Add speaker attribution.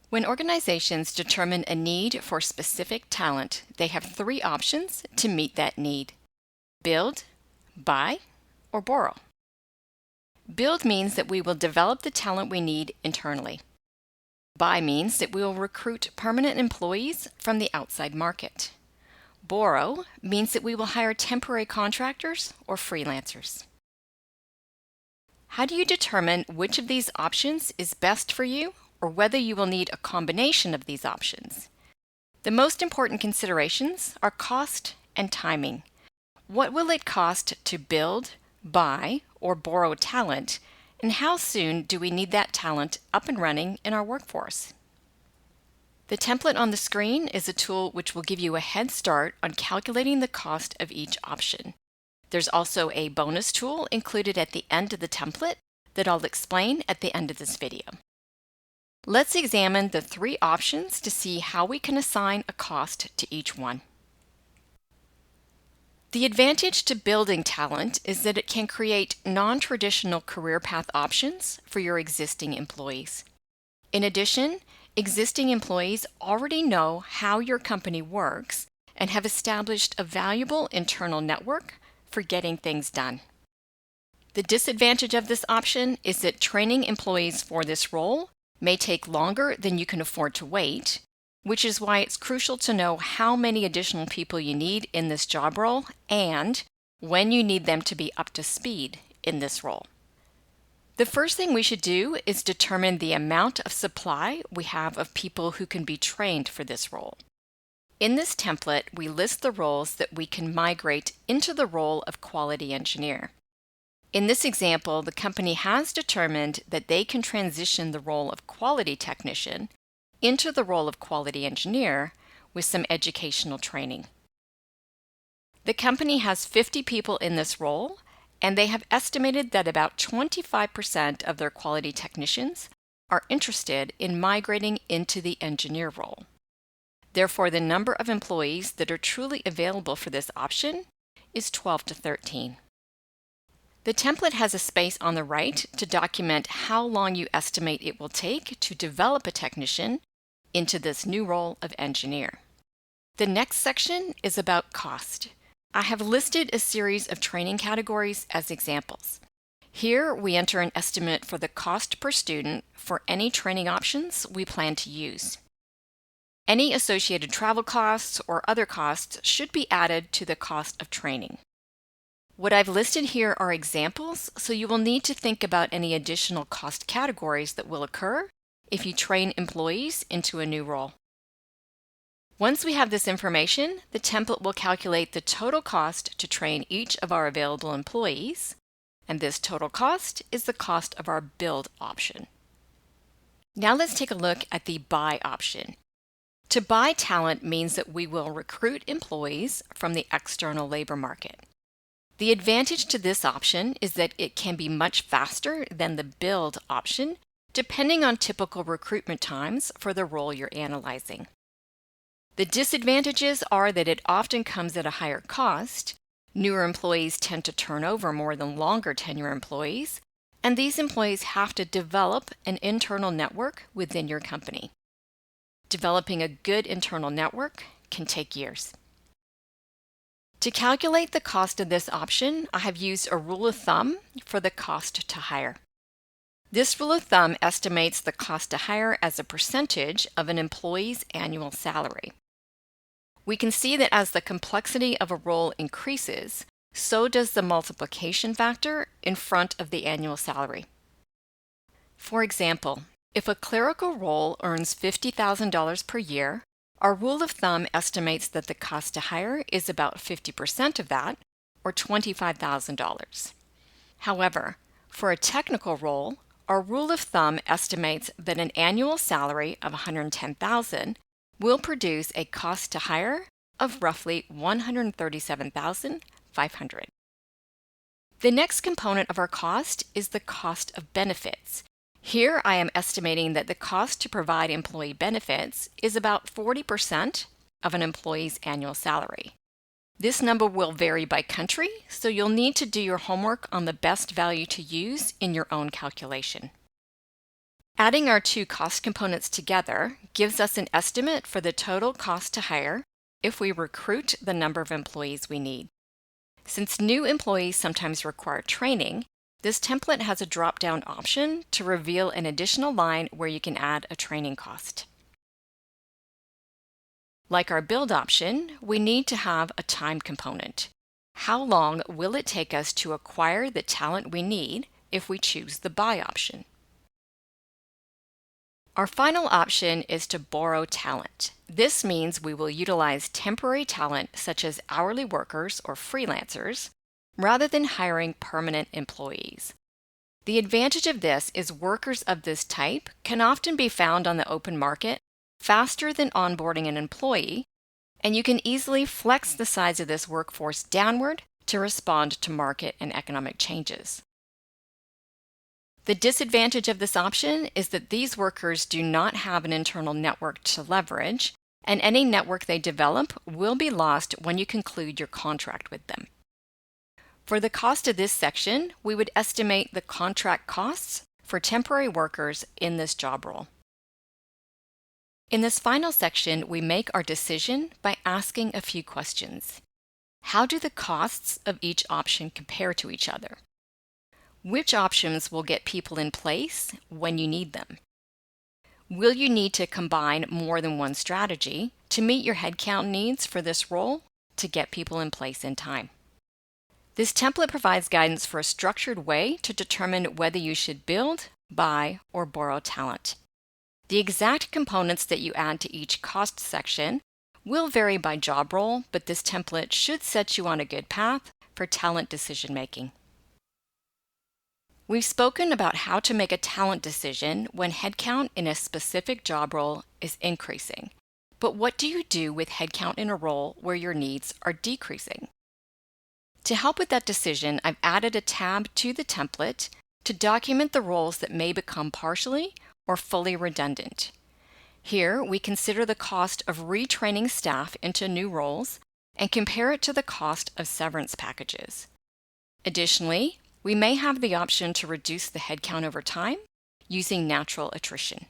Speaker 1: When organizations determine a need for specific talent, they have three options to meet that need: build, buy, or borrow. Build means that we will develop the talent we need internally. Buy means that we will recruit permanent employees from the outside market. Borrow means that we will hire temporary contractors or freelancers. How do you determine which of these options is best for you, or whether you will need a combination of these options? The most important considerations are cost and timing. What will it cost to build, buy, or borrow talent, and how soon do we need that talent up and running in our workforce? The template on the screen is a tool which will give you a head start on calculating the cost of each option. There's also a bonus tool included at the end of the template that I'll explain at the end of this video. Let's examine the three options to see how we can assign a cost to each one. The advantage to building talent is that it can create non-traditional career path options for your existing employees. In addition, existing employees already know how your company works and have established a valuable internal network for getting things done. The disadvantage of this option is that training employees for this role may take longer than you can afford to wait, which is why it's crucial to know how many additional people you need in this job role and when you need them to be up to speed in this role. The first thing we should do is determine the amount of supply we have of people who can be trained for this role. In this template, we list the roles that we can migrate into the role of quality engineer. In this example, the company has determined that they can transition the role of quality technician into the role of quality engineer with some educational training. The company has 50 people in this role, and they have estimated that about 25% of their quality technicians are interested in migrating into the engineer role. Therefore, the number of employees that are truly available for this option is 12 to 13. The template has a space on the right to document how long you estimate it will take to develop a technician into this new role of engineer. The next section is about cost. I have listed a series of training categories as examples. Here we enter an estimate for the cost per student for any training options we plan to use. Any associated travel costs or other costs should be added to the cost of training. What I've listed here are examples, so you will need to think about any additional cost categories that will occur if you train employees into a new role. Once we have this information, the template will calculate the total cost to train each of our available employees, and this total cost is the cost of our build option. Now let's take a look at the buy option. To buy talent means that we will recruit employees from the external labor market. The advantage to this option is that it can be much faster than the build option, depending on typical recruitment times for the role you're analyzing. The disadvantages are that it often comes at a higher cost. Newer employees tend to turn over more than longer tenure employees, and these employees have to develop an internal network within your company. Developing a good internal network can take years. To calculate the cost of this option, I have used a rule of thumb for the cost to hire. This rule of thumb estimates the cost to hire as a percentage of an employee's annual salary. We can see that as the complexity of a role increases, so does the multiplication factor in front of the annual salary. For example, if a clerical role earns $50,000 per year, our rule of thumb estimates that the cost to hire is about 50% of that, or $25,000. However, for a technical role, our rule of thumb estimates that an annual salary of $110,000 will produce a cost to hire of roughly $137,500. The next component of our cost is the cost of benefits. Here I am estimating that the cost to provide employee benefits is about 40% of an employee's annual salary. This number will vary by country, so you'll need to do your homework on the best value to use in your own calculation. Adding our two cost components together gives us an estimate for the total cost to hire if we recruit the number of employees we need. Since new employees sometimes require training, this template has a drop-down option to reveal an additional line where you can add a training cost. Like our build option, we need to have a time component. How long will it take us to acquire the talent we need if we choose the buy option? Our final option is to borrow talent. This means we will utilize temporary talent such as hourly workers or freelancers rather than hiring permanent employees. The advantage of this is workers of this type can often be found on the open market faster than onboarding an employee, and you can easily flex the size of this workforce downward to respond to market and economic changes. The disadvantage of this option is that these workers do not have an internal network to leverage, and any network they develop will be lost when you conclude your contract with them. For the cost of this section, we would estimate the contract costs for temporary workers in this job role. In this final section, we make our decision by asking a few questions. How do the costs of each option compare to each other? Which options will get people in place when you need them? Will you need to combine more than one strategy to meet your headcount needs for this role to get people in place in time? This template provides guidance for a structured way to determine whether you should build, buy, or borrow talent. The exact components that you add to each cost section will vary by job role, but this template should set you on a good path for talent decision making. We've spoken about how to make a talent decision when headcount in a specific job role is increasing. But what do you do with headcount in a role where your needs are decreasing? To help with that decision, I've added a tab to the template to document the roles that may become partially or fully redundant. Here, we consider the cost of retraining staff into new roles and compare it to the cost of severance packages. Additionally, we may have the option to reduce the headcount over time using natural attrition.